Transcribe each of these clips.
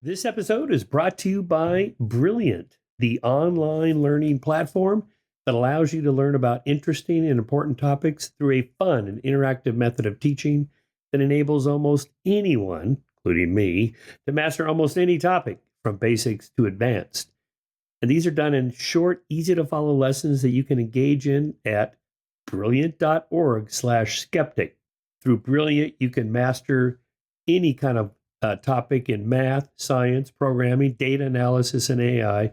This episode is brought to you by Brilliant, the online learning platform that allows you to learn about interesting and important topics through a fun and interactive method of teaching that enables almost anyone, including me, to master almost any topic from basics to advanced. And these are done in short, easy to follow lessons that you can engage in at brilliant.org/skeptic. Through Brilliant, you can master any kind of topic in math, science, programming, data analysis, and AI.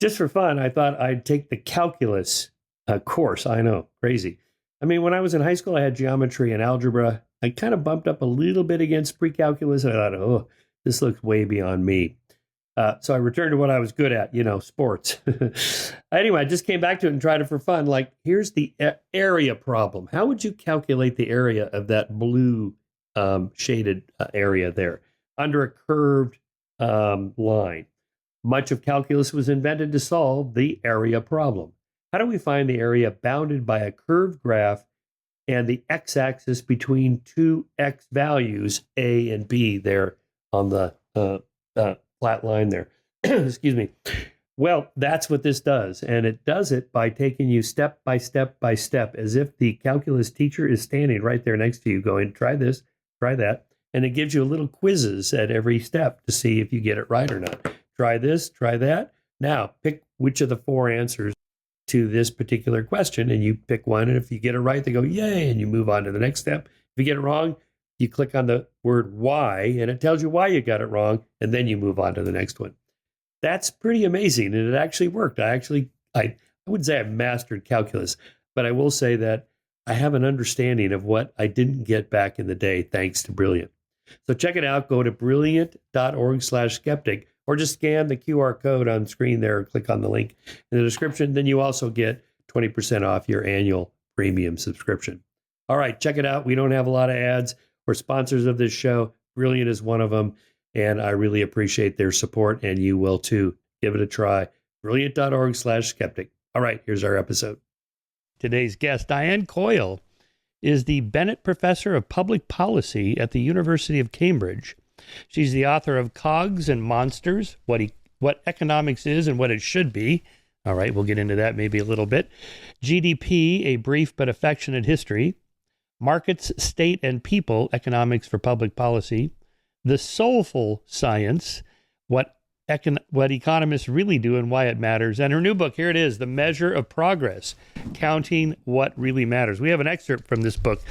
Just for fun, I thought I'd take the calculus course. I know, crazy. I mean, when I was in high school, I had geometry and algebra. I kind of bumped up a little bit against pre-calculus, and I thought, oh, this looks way beyond me. So I returned to what I was good at, sports. Anyway, I just came back to it and tried it for fun. Like, here's the area problem. How would you calculate the area of that blue shaded area there under a curved line? Much of calculus was invented to solve the area problem. How do we find the area bounded by a curved graph and the x-axis between two x values, A and B, there on the flat line there? Excuse me. Well, that's what this does. And it does it by taking you step by step by step, as if the calculus teacher is standing right there next to you going, try this, try that. And it gives you little quizzes at every step to see if you get it right or not. Try this, try that. Now, pick which of the four answers to this particular question, and you pick one. And if you get it right, they go, yay, and you move on to the next step. If you get it wrong, you click on the word why, and it tells you why you got it wrong, and then you move on to the next one. That's pretty amazing, and it actually worked. I wouldn't say I've mastered calculus, but I will say that I have an understanding of what I didn't get back in the day thanks to Brilliant. So check it out. Go to brilliant.org/skeptic, or just scan the QR code on screen there and click on the link in the description. Then you also get 20% off your annual premium subscription. All right, check it out. We don't have a lot of ads. We're sponsors of this show. Brilliant is one of them, and I really appreciate their support, and you will too. Give it a try. Brilliant.org/skeptic. All right, here's our episode. Today's guest, Diane Coyle, is the Bennett Professor of Public Policy at the University of Cambridge. She's the author of Cogs and Monsters, What Economics Is and What It Should Be. All right, we'll get into that maybe a little bit. GDP, A Brief but Affectionate History. Markets, State, and People, Economics for Public Policy. The Soulful Science, what economists really do and why it matters. And her new book, here it is, The Measure of Progress, Counting What Really Matters. We have an excerpt from this book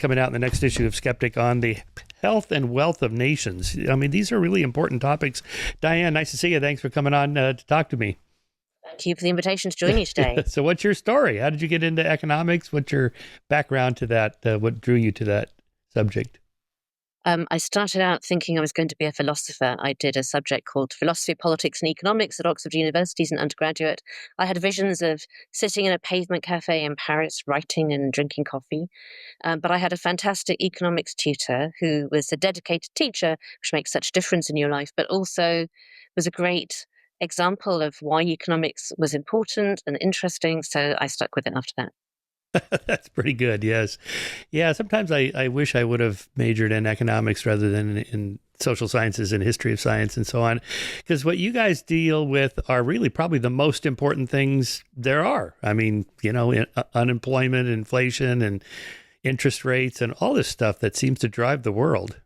coming out in the next issue of Skeptic on the health and wealth of nations. I mean, these are really important topics. Diane, nice to see you. Thanks for coming on to talk to me. Thank you for the invitation to join you today. So what's your story? How did you get into economics? What's your background to that? What drew you to that subject? I started out thinking I was going to be a philosopher. I did a subject called Philosophy, Politics, and Economics at Oxford University as an undergraduate. I had visions of sitting in a pavement cafe in Paris, writing and drinking coffee. But I had a fantastic economics tutor who was a dedicated teacher, which makes such a difference in your life, but also was a great example of why economics was important and interesting. So I stuck with it after that. That's pretty good. Yes. Yeah. Sometimes I wish I would have majored in economics rather than in social sciences and history of science and so on, because what you guys deal with are really probably the most important things there are. I mean, unemployment, inflation, and interest rates and all this stuff that seems to drive the world.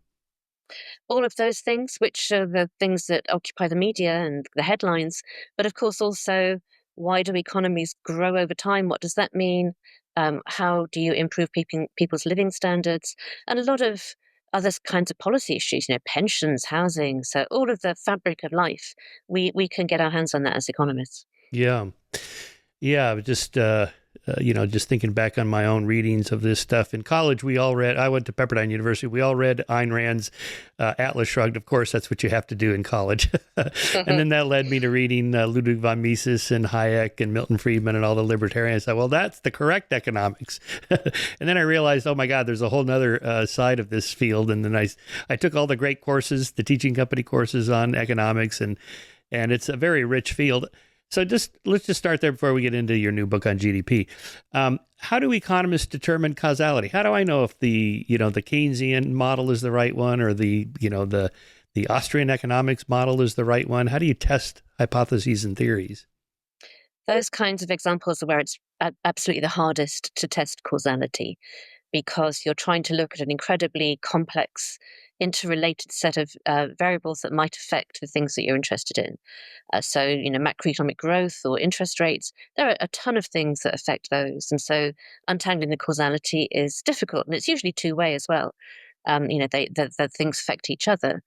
All of those things, which are the things that occupy the media and the headlines, but of course also, why do economies grow over time? What does that mean? How do you improve people's living standards? And a lot of other kinds of policy issues, pensions, housing. So all of the fabric of life, we can get our hands on that as economists. Yeah. Just thinking back on my own readings of this stuff in college, I went to Pepperdine University. We all read Ayn Rand's Atlas Shrugged. Of course, that's what you have to do in college. And then that led me to reading Ludwig von Mises and Hayek and Milton Friedman and all the libertarians. I thought, well, that's the correct economics. And then I realized, oh my God, there's a whole nother side of this field. And then I took all the great courses, the teaching company courses on economics, and it's a very rich field. So let's just start there before we get into your new book on GDP. How do economists determine causality? How do I know if the Keynesian model is the right one, or the the Austrian economics model is the right one? How do you test hypotheses and theories? Those kinds of examples are where it's absolutely the hardest to test causality, because you're trying to look at an incredibly complex, interrelated set of variables that might affect the things that you're interested in. So, macroeconomic growth or interest rates, there are a ton of things that affect those. And so untangling the causality is difficult, and it's usually two-way as well. The things affect each other.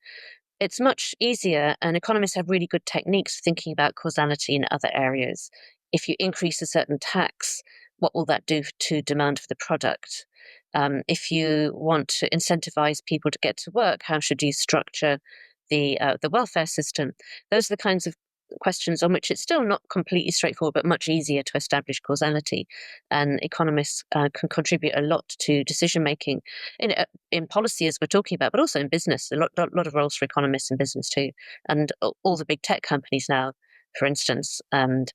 It's much easier, and economists have really good techniques for thinking about causality in other areas. If you increase a certain tax, what will that do to demand for the product? If you want to incentivize people to get to work, how should you structure the welfare system? Those are the kinds of questions on which it's still not completely straightforward, but much easier to establish causality. And economists can contribute a lot to decision making in policy, as we're talking about, but also in business. A lot of roles for economists in business too, and all the big tech companies now, for instance, and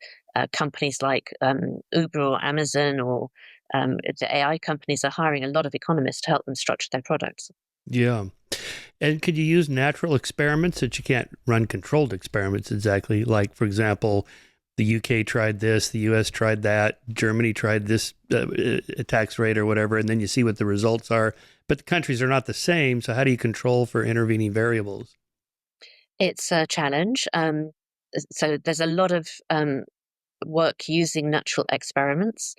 companies like Uber or Amazon or the AI companies are hiring a lot of economists to help them structure their products. Yeah. And could you use natural experiments that you can't run controlled experiments exactly? Like, for example, the UK tried this, the US tried that, Germany tried this tax rate or whatever, and then you see what the results are. But the countries are not the same. So how do you control for intervening variables? It's a challenge. So there's a lot of work using natural experiments.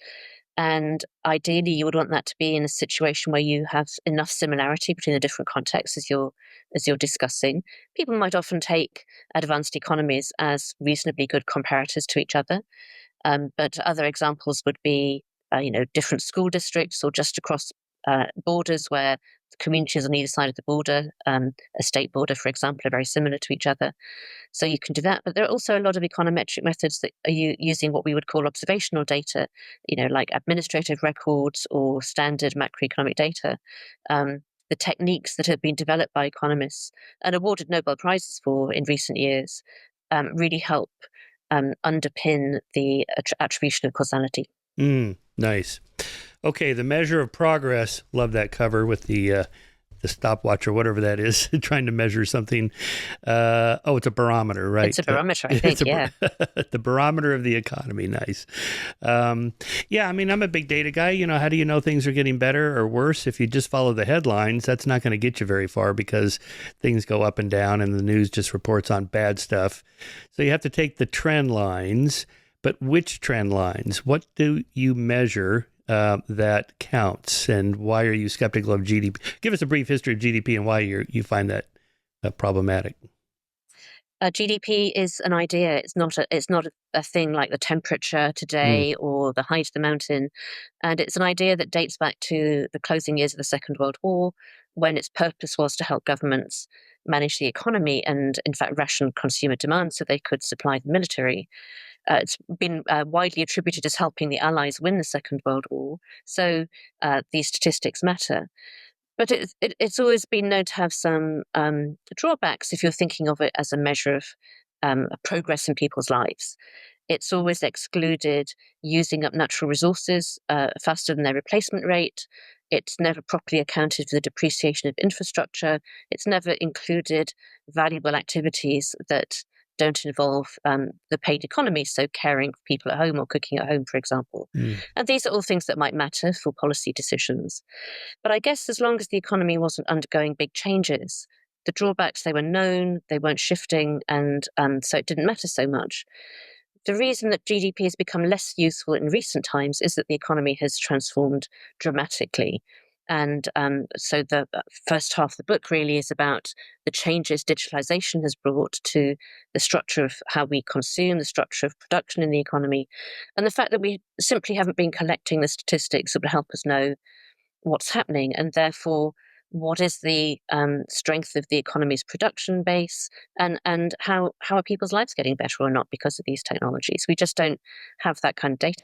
And ideally, you would want that to be in a situation where you have enough similarity between the different contexts as you're discussing. People might often take advanced economies as reasonably good comparators to each other, but other examples would be, different school districts or just across borders where the communities on either side of the border, a state border, for example, are very similar to each other. So you can do that. But there are also a lot of econometric methods that are using what we would call observational data, like administrative records or standard macroeconomic data. The techniques that have been developed by economists and awarded Nobel Prizes for in recent years really help underpin the attribution of causality. Nice. Okay, the measure of progress. Love that cover with the stopwatch or whatever that is, trying to measure something. It's a barometer, right? It's a barometer, I think, yeah. The barometer of the economy. Nice. I'm a big data guy. How do you know things are getting better or worse? If you just follow the headlines, that's not going to get you very far because things go up and down and the news just reports on bad stuff. So you have to take the trend lines. But which trend lines? What do you measure that counts? And why are you skeptical of GDP? Give us a brief history of GDP and why you find that problematic. GDP is an idea. It's not a thing like the temperature today or the height of the mountain. And it's an idea that dates back to the closing years of the Second World War, when its purpose was to help governments manage the economy and, in fact, ration consumer demand so they could supply the military. It's been widely attributed as helping the Allies win the Second World War. So these statistics matter. But it's always been known to have some drawbacks if you're thinking of it as a measure of progress in people's lives. It's always excluded using up natural resources faster than their replacement rate. It's never properly accounted for the depreciation of infrastructure. It's never included valuable activities that don't involve the paid economy, so caring for people at home or cooking at home, for example. And these are all things that might matter for policy decisions. But I guess as long as the economy wasn't undergoing big changes, the drawbacks, they were known, they weren't shifting, and so it didn't matter so much. The reason that GDP has become less useful in recent times is that the economy has transformed dramatically. And so the first half of the book really is about the changes digitalization has brought to the structure of how we consume, the structure of production in the economy, and the fact that we simply haven't been collecting the statistics that would help us know what's happening, and therefore what is the strength of the economy's production base, and how are people's lives getting better or not because of these technologies. We just don't have that kind of data.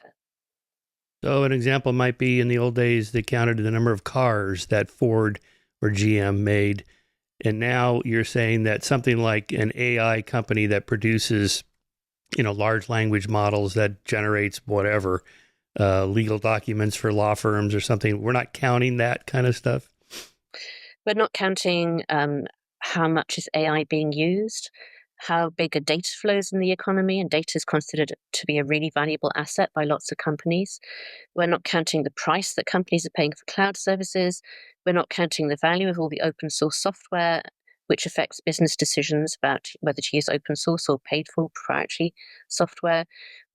So an example might be in the old days, they counted the number of cars that Ford or GM made. And now you're saying that something like an AI company that produces, large language models that generates whatever, legal documents for law firms or something, we're not counting that kind of stuff? We're not counting how much is AI being used, how big are data flows in the economy, and data is considered to be a really valuable asset by lots of companies. We're not counting the price that companies are paying for cloud services. We're not counting the value of all the open source software, which affects business decisions about whether to use open source or paid for proprietary software.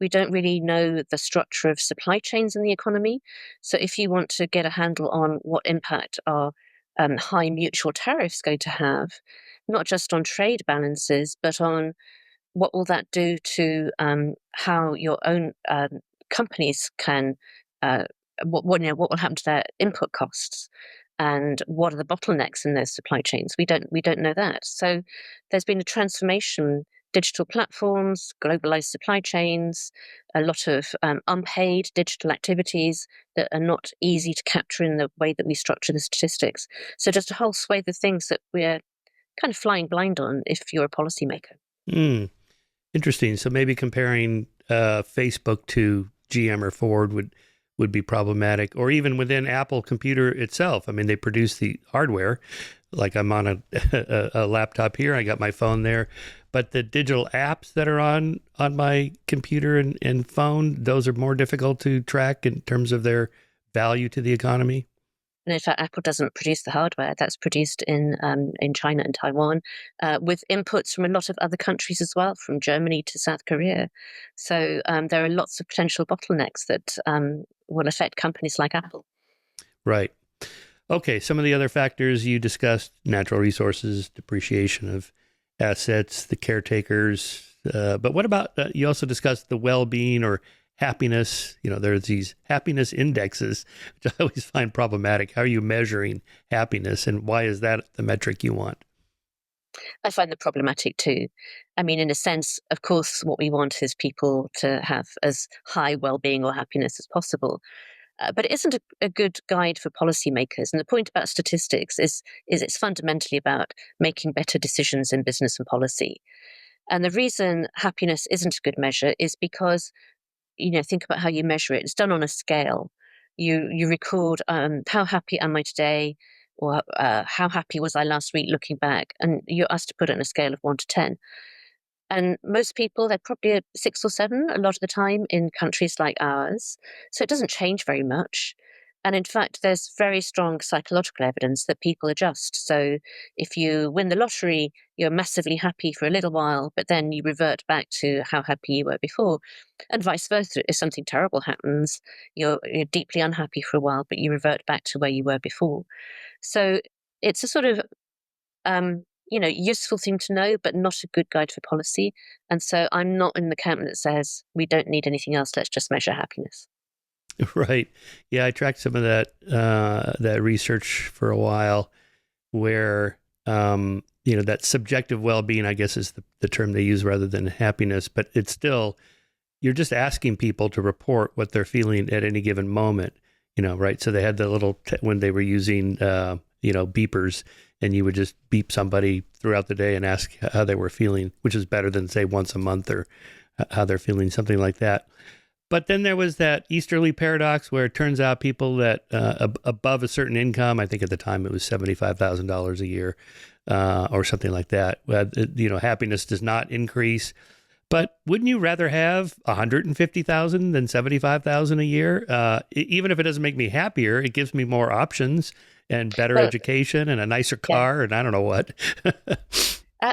We don't really know the structure of supply chains in the economy. So if you want to get a handle on what impact our high mutual tariffs going to have, not just on trade balances, but on what will that do to how your own companies can, what will happen to their input costs, and what are the bottlenecks in those supply chains? We don't know that. So there's been a transformation. Digital platforms, globalized supply chains, a lot of unpaid digital activities that are not easy to capture in the way that we structure the statistics. So just a whole swathe of things that we're kind of flying blind on if you're a policymaker. Interesting. So maybe comparing Facebook to GM or Ford would be problematic, or even within Apple Computer itself. I mean, they produce the hardware. Like I'm on a laptop here, I got my phone there, but the digital apps that are on my computer and phone, those are more difficult to track in terms of their value to the economy. And in fact, Apple doesn't produce the hardware. That's produced in China and Taiwan, with inputs from a lot of other countries as well, from Germany to South Korea. So there are lots of potential bottlenecks that will affect companies like Apple. Right. Okay. Some of the other factors you discussed: natural resources, depreciation of assets, the caretakers. But what about you also discussed the well-being or happiness? There's these happiness indexes, which I always find problematic. How are you measuring happiness, and why is that the metric you want? I find that problematic too. I mean, in a sense, of course, what we want is people to have as high well-being or happiness as possible. But it isn't a good guide for policymakers. And the point about statistics is it's fundamentally about making better decisions in business and policy. And the reason happiness isn't a good measure is because, think about how you measure it. It's done on a scale. You record how happy am I today, or how happy was I last week looking back, and you're asked to put it on a scale of 1 to 10. And most people, they're probably a 6 or 7 a lot of the time in countries like ours. So it doesn't change very much. And in fact, there's very strong psychological evidence that people adjust. So if you win the lottery, you're massively happy for a little while, but then you revert back to how happy you were before. And vice versa. If something terrible happens, you're deeply unhappy for a while, but you revert back to where you were before. So it's a sort of useful thing to know, but not a good guide for policy. And so I'm not in the camp that says we don't need anything else. Let's just measure happiness. Right. Yeah, I tracked some of that research for a while, where that subjective well-being, I guess, is the term they use rather than happiness. But it's still, you're just asking people to report what they're feeling at any given moment. Right. So they had the little when they were using beepers, and you would just beep somebody throughout the day and ask how they were feeling, which is better than, say, once a month, or how they're feeling, something like that. But then there was that Easterly paradox, where it turns out people that above a certain income, I think at the time it was $75,000 a year, or something like that, happiness does not increase. But wouldn't you rather have 150,000 than 75,000 a year? Even if it doesn't make me happier, it gives me more options and better education and a nicer car, and I don't know what.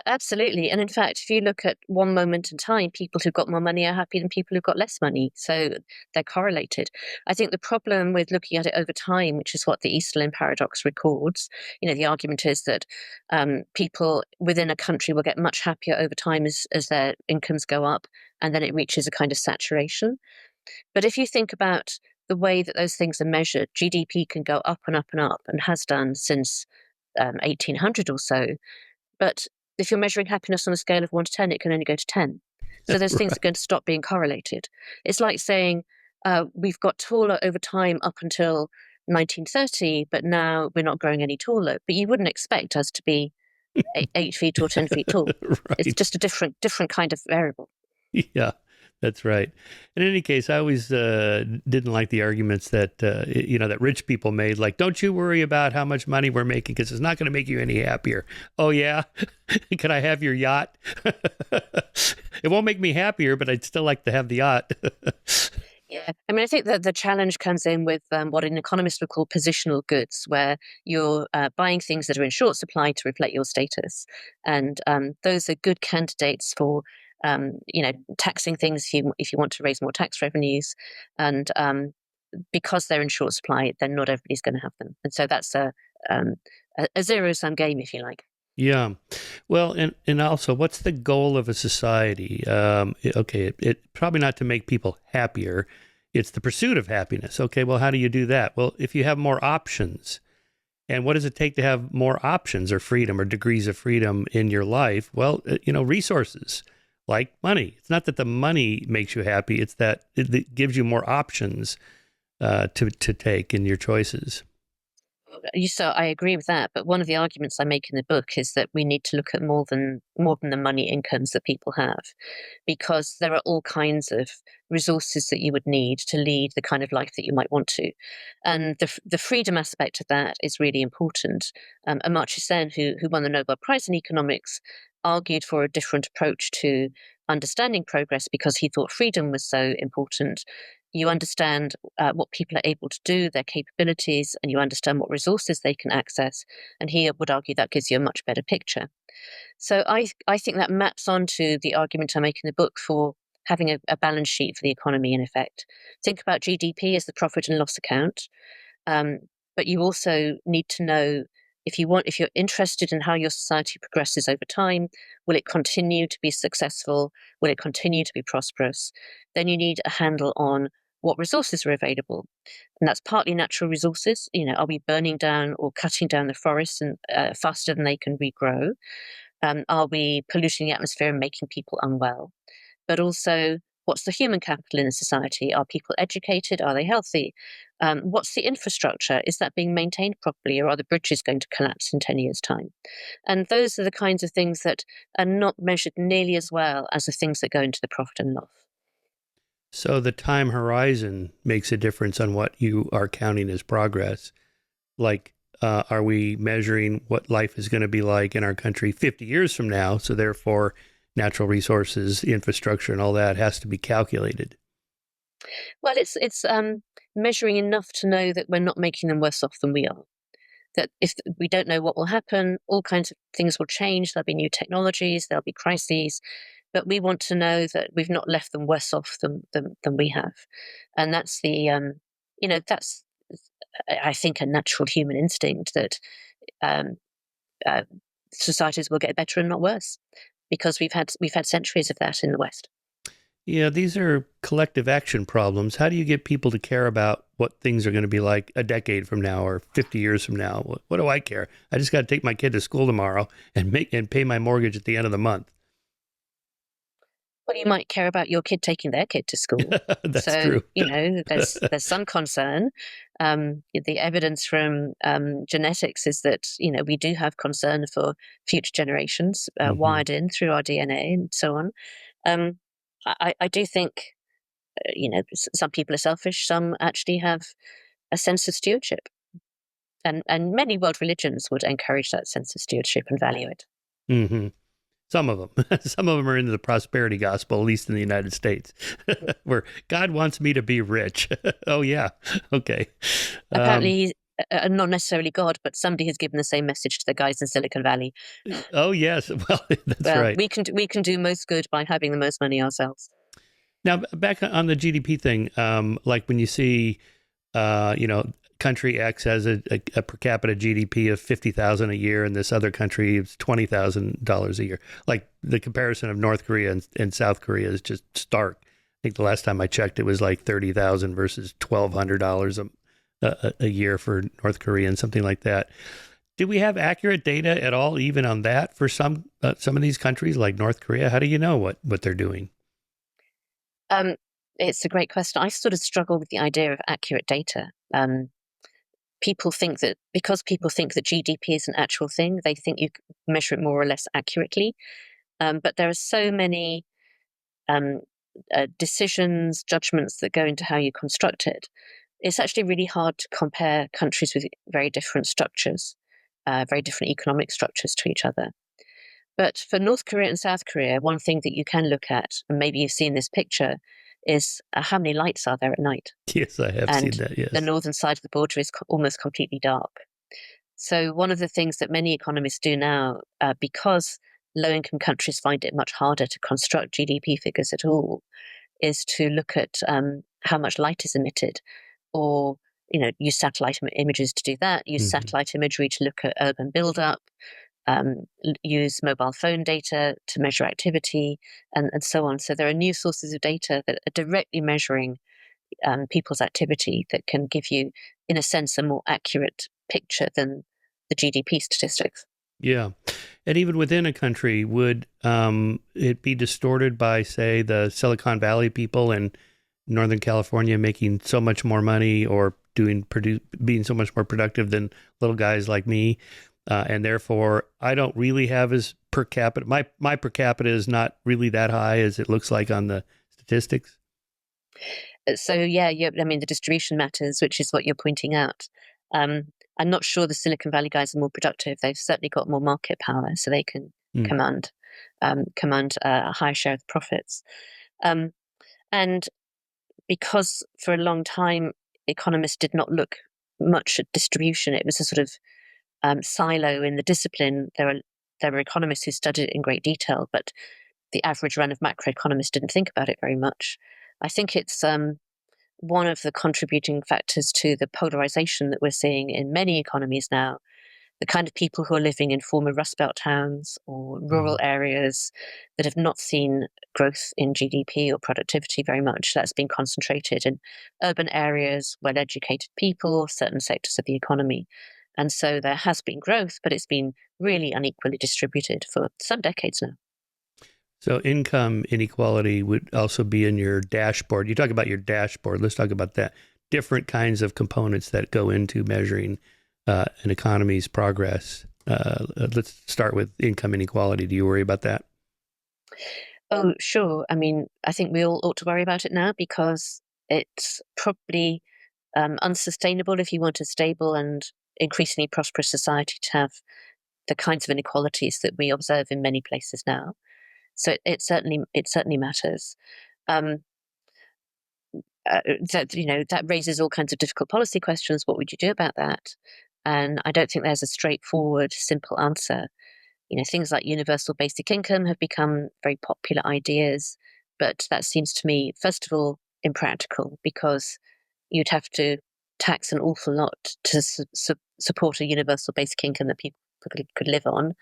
Absolutely. And in fact, if you look at one moment in time, people who've got more money are happier than people who've got less money. So they're correlated. I think the problem with looking at it over time, which is what the Easterlin paradox records, the argument is that people within a country will get much happier over time as their incomes go up, and then it reaches a kind of saturation. But if you think about the way that those things are measured, GDP can go up and up and up, and has done since 1800 or so. But if you're measuring happiness on a scale of 1 to 10, it can only go to 10. So those things are going to stop being correlated. It's like saying we've got taller over time up until 1930, but now we're not growing any taller. But you wouldn't expect us to be 8 feet or 10 feet tall. Right. It's just a different kind of variable. Yeah, That's right. In any case, I always didn't like the arguments that that rich people made, like, "Don't you worry about how much money we're making because it's not going to make you any happier." Oh yeah, can I have your yacht? It won't make me happier, but I'd still like to have the yacht. Yeah, I mean, I think that the challenge comes in with what an economist would call positional goods, where you're buying things that are in short supply to reflect your status, and those are good candidates for taxing things if you want to raise more tax revenues, and because they're in short supply, then not everybody's going to have them, and so that's um, a zero sum game, if you like. Yeah. Well, and also, what's the goal of a society? Okay, it probably not to make people happier. It's the pursuit of happiness. Okay, well, how do you do that? Well, if you have more options, and what does it take to have more options or freedom or degrees of freedom in your life? Well, resources like money. It's not that the money makes you happy. It's that it gives you more options to take in your choices. So I agree with that, but one of the arguments I make in the book is that we need to look at more than the money incomes that people have, because there are all kinds of resources that you would need to lead the kind of life that you might want to, and the freedom aspect of that is really important. Amartya Sen, who won the Nobel Prize in economics, argued for a different approach to understanding progress because he thought freedom was so important. You understand what people are able to do, their capabilities, and you understand what resources they can access. And he would argue that gives you a much better picture. So I think that maps onto the argument I make in the book for having a balance sheet for the economy, in effect. Think about GDP as the profit and loss account. Um, but you also need to know if you're interested in how your society progresses over time, will it continue to be successful? Will it continue to be prosperous? Then you need a handle on what resources are available. And that's partly natural resources. Are we burning down or cutting down the forests and faster than they can regrow? Are we polluting the atmosphere and making people unwell? But also, what's the human capital in a society? Are people educated? Are they healthy? What's the infrastructure? Is that being maintained properly, or are the bridges going to collapse in 10 years' time? And those are the kinds of things that are not measured nearly as well as the things that go into the profit and loss. So the time horizon makes a difference on what you are counting as progress. Like, are we measuring what life is going to be like in our country 50 years from now? So therefore, natural resources, infrastructure, and all that has to be calculated. Well, it's measuring enough to know that we're not making them worse off than we are. That if we don't know what will happen, all kinds of things will change. There'll be new technologies, there'll be crises, but we want to know that we've not left them worse off than we have, and that's that's I think a natural human instinct that um, uh, societies will get better and not worse because we've had centuries of that in the West. Yeah, these are collective action problems. How do you get people to care about what things are going to be like a decade from now or 50 years from now? What do I care? I just got to take my kid to school tomorrow and pay my mortgage at the end of the month. Well, you might care about your kid taking their kid to school. That's So, true. there's some concern. The evidence from genetics is that, we do have concern for future generations Hmm. wired in through our DNA and so on. Um, I do think, some people are selfish, some actually have a sense of stewardship. And many world religions would encourage that sense of stewardship and value it. Hmm. Some of them. Some of them are into the prosperity gospel, at least in the United States, where God wants me to be rich. Oh, yeah. Okay. Apparently, Um, he's not necessarily God, but somebody has given the same message to the guys in Silicon Valley. oh, yes. Well, that's Well, right. we can do most good by having the most money ourselves. Now, back on the GDP thing, like when you see, country X has a per capita GDP of 50,000 a year, and this other country is $20,000 a year. Like the comparison of North Korea and South Korea is just stark. I think the last time I checked, it was like 30,000 versus $1,200 a year for North Korea and something like that. Do we have accurate data at all, even on that, for some of these countries like North Korea? How do you know what they're doing? Um, it's a great question. I sort of struggle with the idea of accurate data. People think that because people think that GDP is an actual thing, they think you can measure it more or less accurately. But there are so many um, decisions, judgments that go into how you construct it, it's actually really hard to compare countries with very different structures, very different economic structures to each other. But for North Korea and South Korea, one thing that you can look at, and maybe you've seen this picture, is how many lights are there at night? Yes, I have seen that, yes. The northern side of the border is almost completely dark. So one of the things that many economists do now, because low-income countries find it much harder to construct GDP figures at all, is to look at how much light is emitted, or use satellite images to do that, use satellite imagery to look at urban buildup, use mobile phone data to measure activity, and so on. So there are new sources of data that are directly measuring people's activity that can give you, in a sense, a more accurate picture than the GDP statistics. Yeah. And even within a country, would it be distorted by, say, the Silicon Valley people in Northern California making so much more money, or being so much more productive than little guys like me? And therefore, I don't really have as per capita. My per capita is not really that high as it looks like on the statistics. So yeah, the distribution matters, which is what you're pointing out. I'm not sure the Silicon Valley guys are more productive. They've certainly got more market power, so they can command a higher share of the profits. And because for a long time, economists did not look much at distribution, it was a sort of silo in the discipline. There were economists who studied it in great detail, but the average run of macroeconomists didn't think about it very much. I think it's one of the contributing factors to the polarization that we're seeing in many economies now. The kind of people who are living in former Rust Belt towns or rural areas that have not seen growth in GDP or productivity very much, that's been concentrated in urban areas, well-educated people, certain sectors of the economy. And so there has been growth, but it's been really unequally distributed for some decades now. So income inequality would also be in your dashboard. You talk about your dashboard. Let's talk about that. Different kinds of components that go into measuring an economy's progress. Let's start with income inequality. Do you worry about that? Oh, sure. I think we all ought to worry about it now, because it's probably unsustainable if you want a stable and increasingly prosperous society to have the kinds of inequalities that we observe in many places now. So it certainly matters. That raises all kinds of difficult policy questions. What would you do about that? And I don't think there's a straightforward, simple answer. Things like universal basic income have become very popular ideas, but that seems to me, first of all, impractical, because you'd have to tax an awful lot to support a universal basic income that people could live on.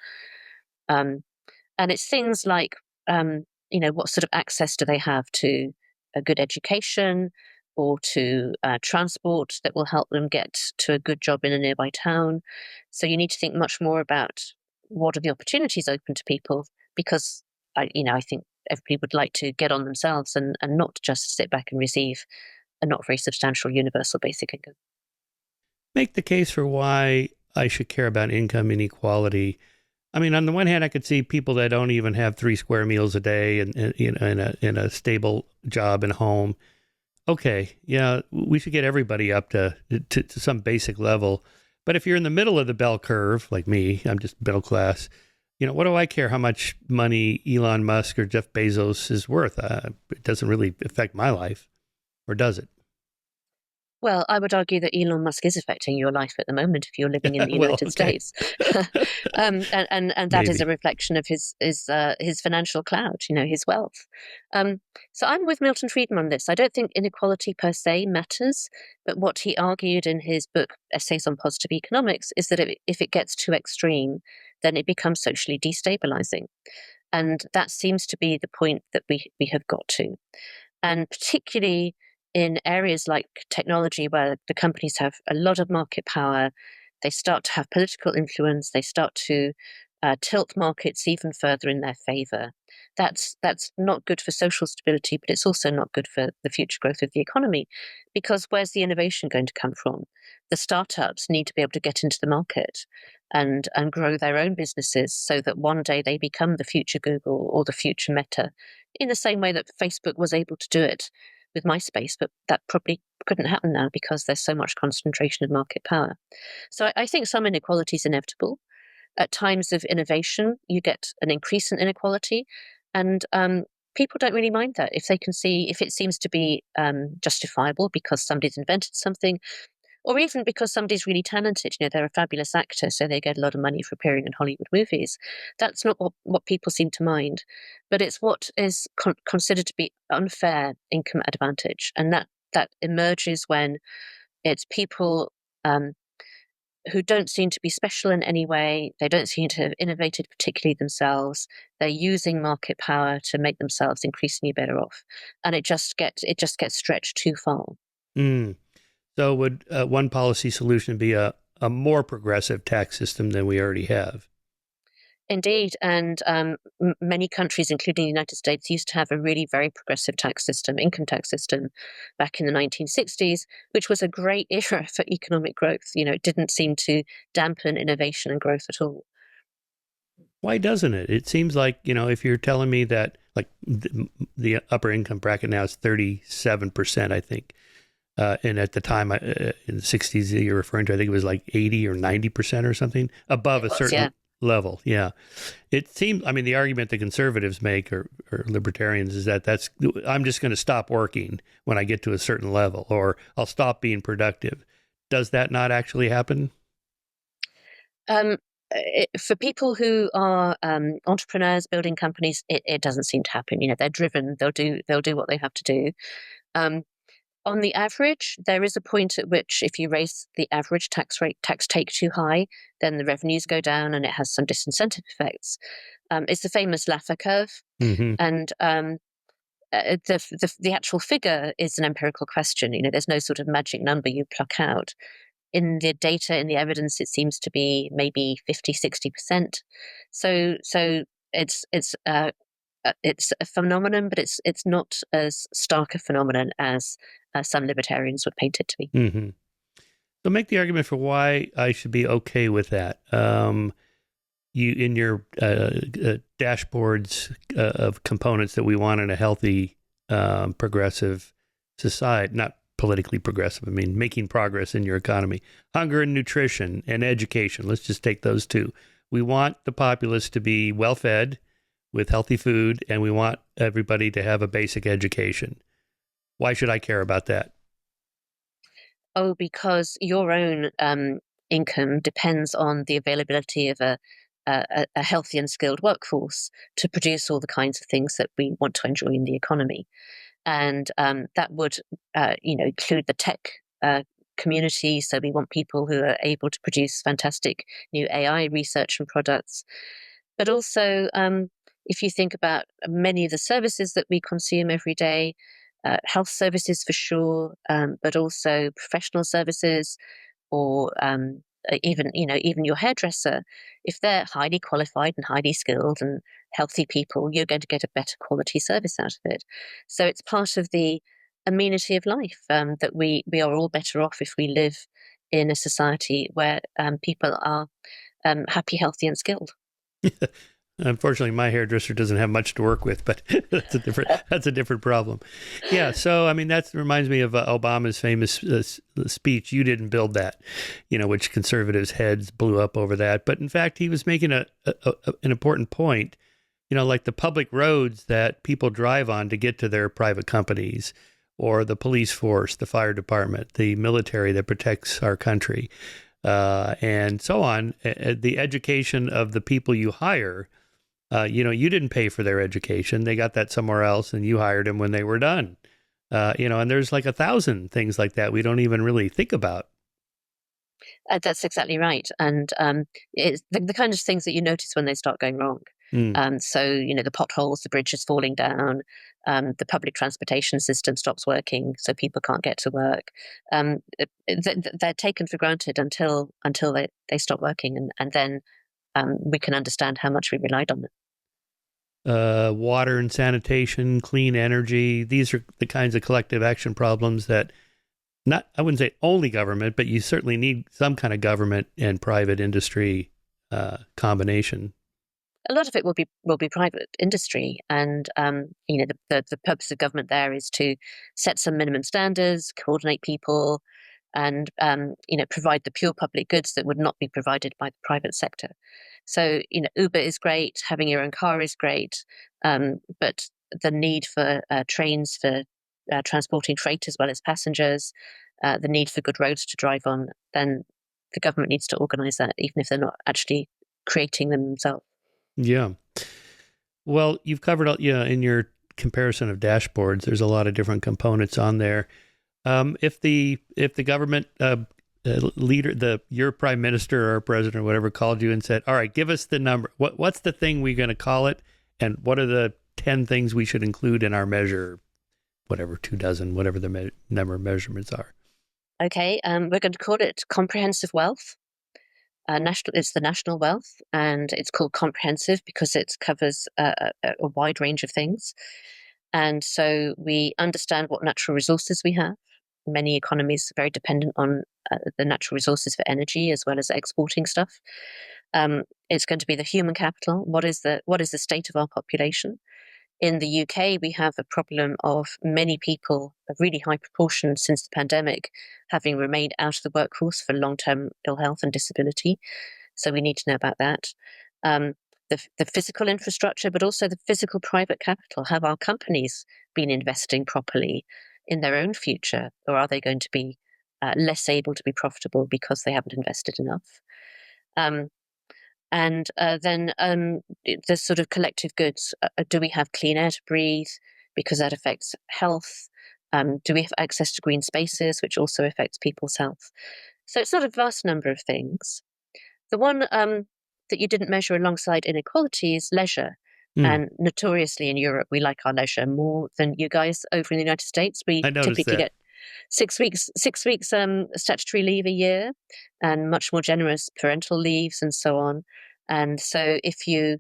And it's things like, what sort of access do they have to a good education or to transport that will help them get to a good job in a nearby town. So you need to think much more about what are the opportunities open to people, because I think everybody would like to get on themselves and not just sit back and receive a not very substantial universal basic income. Make the case for why I should care about income inequality. On the one hand, I could see people that don't even have 3 square meals a day and in a stable job and home. Okay, yeah, we should get everybody up to some basic level. But if you're in the middle of the bell curve, like me, I'm just middle class. What do I care how much money Elon Musk or Jeff Bezos is worth? It doesn't really affect my life, or does it? Well, I would argue that Elon Musk is affecting your life at the moment if you're living in the United States, and that Maybe. is a reflection of his financial clout, his wealth. So I'm with Milton Friedman on this. I don't think inequality per se matters, but what he argued in his book Essays on Positive Economics is that if it gets too extreme, then it becomes socially destabilizing, and that seems to be the point that we have got to, and particularly in areas like technology, where the companies have a lot of market power, they start to have political influence, they start to tilt markets even further in their favor. That's not good for social stability, but it's also not good for the future growth of the economy, because where's the innovation going to come from? The startups need to be able to get into the market and grow their own businesses so that one day they become the future Google or the future Meta, in the same way that Facebook was able to do it with MySpace, but that probably couldn't happen now because there's so much concentration of market power. So I think some inequality is inevitable. At times of innovation, you get an increase in inequality, and people don't really mind that if they can see, if it seems to be justifiable because somebody's invented something, or even because somebody's really talented. They're a fabulous actor, so they get a lot of money for appearing in Hollywood movies. That's not what people seem to mind, but it's what is considered to be unfair income advantage, and that emerges when it's people who don't seem to be special in any way. They don't seem to have innovated particularly themselves. They're using market power to make themselves increasingly better off, and it just gets stretched too far. Mm. So would one policy solution be a more progressive tax system than we already have? Indeed, and many countries, including the United States, used to have a really very progressive tax system, income tax system, back in the 1960s, which was a great era for economic growth. It didn't seem to dampen innovation and growth at all. Why doesn't it? It seems like, if you're telling me that like the upper income bracket now is 37%, I think. And at the time, in the 60s that you're referring to, I think it was like 80 or 90% or something above a certain level. Yeah. It seems, the argument the conservatives make or libertarians is that I'm just going to stop working when I get to a certain level, or I'll stop being productive. Does that not actually happen? For people who are entrepreneurs building companies, it doesn't seem to happen. They're driven. They'll do what they have to do. On the average, there is a point at which if you raise the average tax take too high, then the revenues go down and it has some disincentive effects. It's the famous Laffer curve. Mm-hmm. And the actual figure is an empirical question. There's no sort of magic number you pluck out. In the data, in the evidence, it seems to be maybe 50, 60%. So it's a phenomenon, but it's not as stark a phenomenon as some libertarians would paint it to be. Mm-hmm. So make the argument for why I should be okay with that. You in your dashboards of components that we want in a healthy, progressive society, not politically progressive, making progress in your economy, hunger and nutrition and education. Let's just take those two. We want the populace to be well-fed with healthy food, and we want everybody to have a basic education. Why should I care about that? Oh, because your own income depends on the availability of a healthy and skilled workforce to produce all the kinds of things that we want to enjoy in the economy. And that would, include the tech community. So we want people who are able to produce fantastic new AI research and products. But also, if you think about many of the services that we consume every day, health services for sure, but also professional services, or even your hairdresser, if they're highly qualified and highly skilled and healthy people, you're going to get a better quality service out of it. So it's part of the amenity of life, that we are all better off if we live in a society where people are happy, healthy, and skilled. Unfortunately, my hairdresser doesn't have much to work with, but that's a different problem. Yeah, so that reminds me of Obama's famous speech. You didn't build that, which conservatives' heads blew up over that. But in fact, he was making an important point. Like the public roads that people drive on to get to their private companies, or the police force, the fire department, the military that protects our country, and so on. The education of the people you hire. You didn't pay for their education. They got that somewhere else, and you hired them when they were done. And there's like 1,000 things like that we don't even really think about. That's exactly right. And it's the kind of things that you notice when they start going wrong. So, the potholes, the bridges falling down, the public transportation system stops working, so people can't get to work. They're taken for granted until they stop working. And then we can understand how much we relied on them. Water and sanitation, clean energy. These are the kinds of collective action problems that I wouldn't say only government, but you certainly need some kind of government and private industry combination. A lot of it will be private industry, and the purpose of government there is to set some minimum standards, coordinate people, and provide the pure public goods that would not be provided by the private sector. So Uber is great, having your own car is great, but the need for trains for transporting freight as well as passengers, the need for good roads to drive on, then the government needs to organise that, even if they're not actually creating them themselves. Yeah. Well, you've covered in your comparison of dashboards, there's a lot of different components on there. If the government leader, your prime minister or president or whatever called you and said, all right, give us the number. What's the thing we're going to call it? And what are the 10 things we should include in our measure? Whatever, 24, whatever the number of measurements are. Okay. We're going to call it comprehensive wealth. It's the national wealth, and it's called comprehensive because it covers a wide range of things. And so we understand what natural resources we have. Many economies are very dependent on the natural resources for energy as well as exporting stuff. It's going to be the human capital. What is the state of our population? In the UK, we have a problem of many people, a really high proportion since the pandemic, having remained out of the workforce for long-term ill health and disability. So we need to know about that. The physical infrastructure, but also the physical private capital. Have our companies been investing properly in their own future, or are they going to be less able to be profitable because they haven't invested enough? And then the sort of collective goods. Do we have clean air to breathe? Because that affects health. Do we have access to green spaces, which also affects people's health? So it's not a vast number of things. The one that you didn't measure alongside inequality is leisure. And notoriously in Europe, we like our leisure more than you guys over in the United States. We typically get 6 weeks statutory leave a year, and much more generous parental leaves and so on. And so if you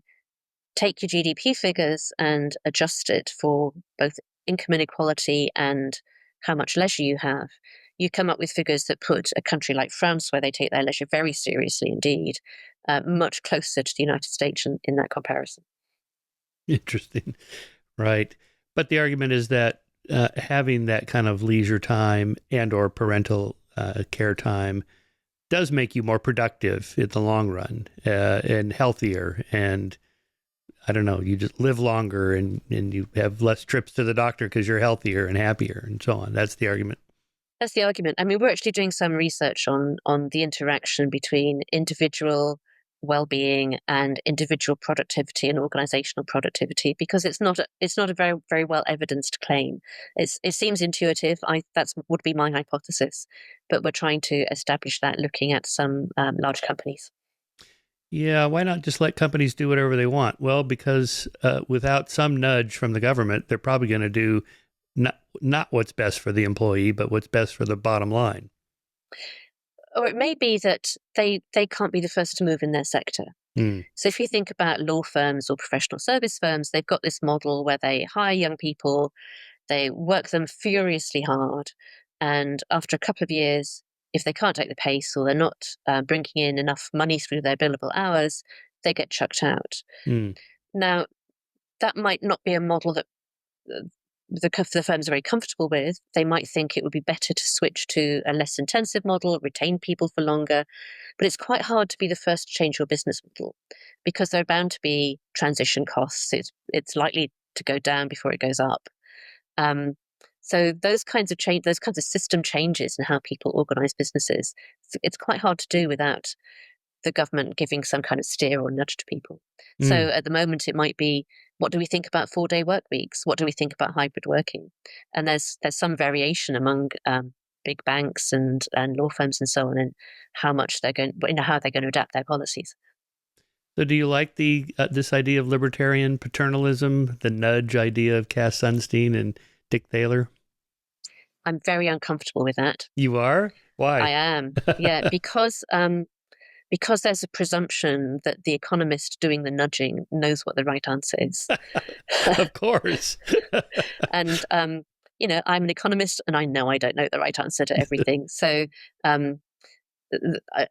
take your GDP figures and adjust it for both income inequality and how much leisure you have, you come up with figures that put a country like France, where they take their leisure very seriously indeed, much closer to the United States in that comparison. Interesting. Right. But the argument is that having that kind of leisure time and or parental care time does make you more productive in the long run and healthier. And I don't know, you just live longer and you have less trips to the doctor because you're healthier and happier and so on. That's the argument. That's the argument. I mean, we're actually doing some research on the interaction between individual well-being and individual productivity and organizational productivity, because it's not a very, very well evidenced claim. It seems intuitive. That would be my hypothesis, but we're trying to establish that looking at some large companies. Yeah, why not just let companies do whatever they want? Well, because without some nudge from the government, they're probably going to do not what's best for the employee, but what's best for the bottom line. Or it may be that they can't be the first to move in their sector. So if you think about law firms or professional service firms, they've got this model where they hire young people, they work them furiously hard, and after a couple of years, if they can't take the pace or they're not bringing in enough money through their billable hours, they get chucked out. Now, that might not be a model that the firms are very comfortable with. They might think it would be better to switch to a less intensive model, retain people for longer. But it's quite hard to be the first to change your business model, because there are bound to be transition costs. It's likely to go down before it goes up. So those kinds of system changes in how people organize businesses, it's quite hard to do without the government giving some kind of steer or nudge to people. So at the moment, it might be, what do we think about 4-day work weeks? What do we think about hybrid working? And there's some variation among big banks and law firms and so on, and how they're going to adapt their policies. So do you like this idea of libertarian paternalism, the nudge idea of Cass Sunstein and Dick Thaler? I'm very uncomfortable with that. You are? Why? I am. Yeah, because because there's a presumption that the economist doing the nudging knows what the right answer is. Of course. And, I'm an economist and I know I don't know the right answer to everything. So I'm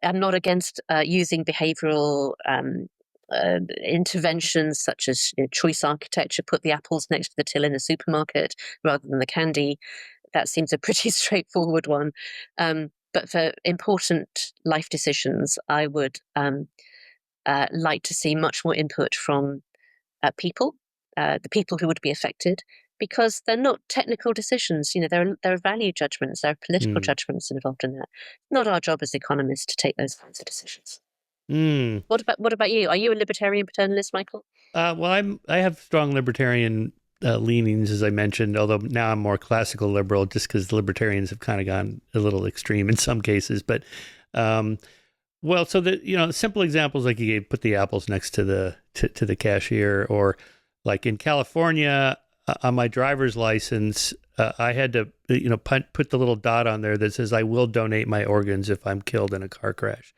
not against using behavioral interventions such as choice architecture, put the apples next to the till in the supermarket rather than the candy. That seems a pretty straightforward one. But for important life decisions, I would like to see much more input from people, the people who would be affected, because they're not technical decisions. There are value judgments, there are political judgments involved in that. Not our job as economists to take those kinds of decisions. What about you? Are you a libertarian paternalist, Michael? Well, I have strong libertarian leanings, as I mentioned, although now I'm more classical liberal just because libertarians have kind of gone a little extreme in some cases. But, so simple examples like you gave, put the apples next to the cashier, or like in California, on my driver's license, I had to, put the little dot on there that says, I will donate my organs if I'm killed in a car crash.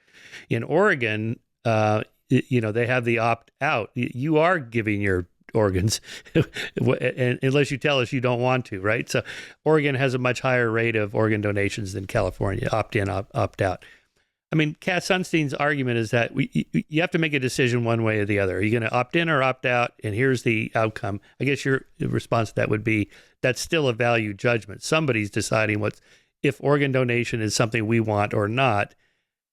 In Oregon, they have the opt out. You are giving your organs, and unless you tell us you don't want to, right? So Oregon has a much higher rate of organ donations than California, opt in, opt out. I mean, Cass Sunstein's argument is that you have to make a decision one way or the other. Are you going to opt in or opt out? And here's the outcome. I guess your response to that would be, that's still a value judgment. Somebody's deciding if organ donation is something we want or not.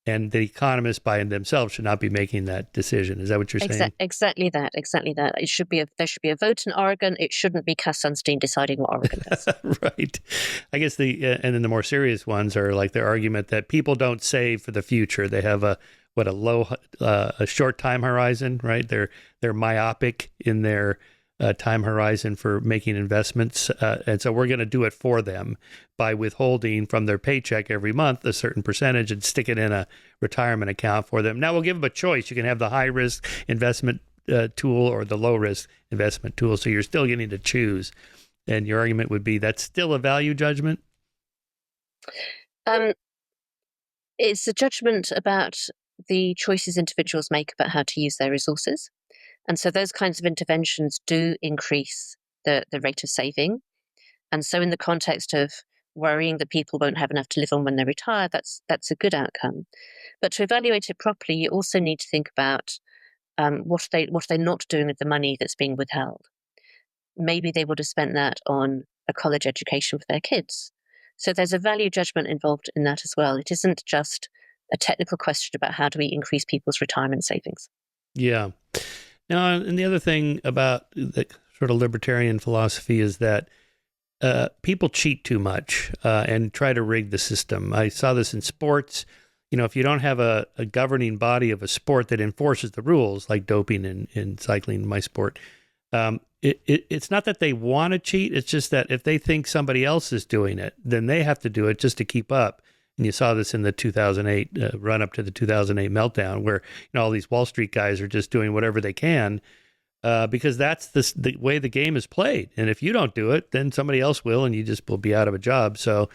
And the economists by themselves should not be making that decision. Is that what you're saying? Exactly that. There should be a vote in Oregon. It shouldn't be Cass Sunstein deciding what Oregon does. Right. I guess and then the more serious ones are like their argument that people don't save for the future. They have a short time horizon, right? They're myopic in their time horizon for making investments. And so we're going to do it for them by withholding from their paycheck every month a certain percentage and stick it in a retirement account for them. Now we'll give them a choice. You can have the high risk investment tool or the low risk investment tool. So you're still getting to choose. And your argument would be that's still a value judgment? It's a judgment about the choices individuals make about how to use their resources. And so those kinds of interventions do increase the rate of saving. And so in the context of worrying that people won't have enough to live on when they retire, that's a good outcome. But to evaluate it properly, you also need to think about what are they not doing with the money that's being withheld. Maybe they would have spent that on a college education for their kids. So there's a value judgment involved in that as well. It isn't just a technical question about how do we increase people's retirement savings. Yeah. Now, and the other thing about the sort of libertarian philosophy is that people cheat too much and try to rig the system. I saw this in sports. If you don't have a governing body of a sport that enforces the rules, like doping in cycling, my sport, it's not that they want to cheat. It's just that if they think somebody else is doing it, then they have to do it just to keep up. And you saw this in the 2008 run up to the 2008 meltdown, where all these Wall Street guys are just doing whatever they can because that's the way the game is played. And if you don't do it, then somebody else will, and you just will be out of a job. So,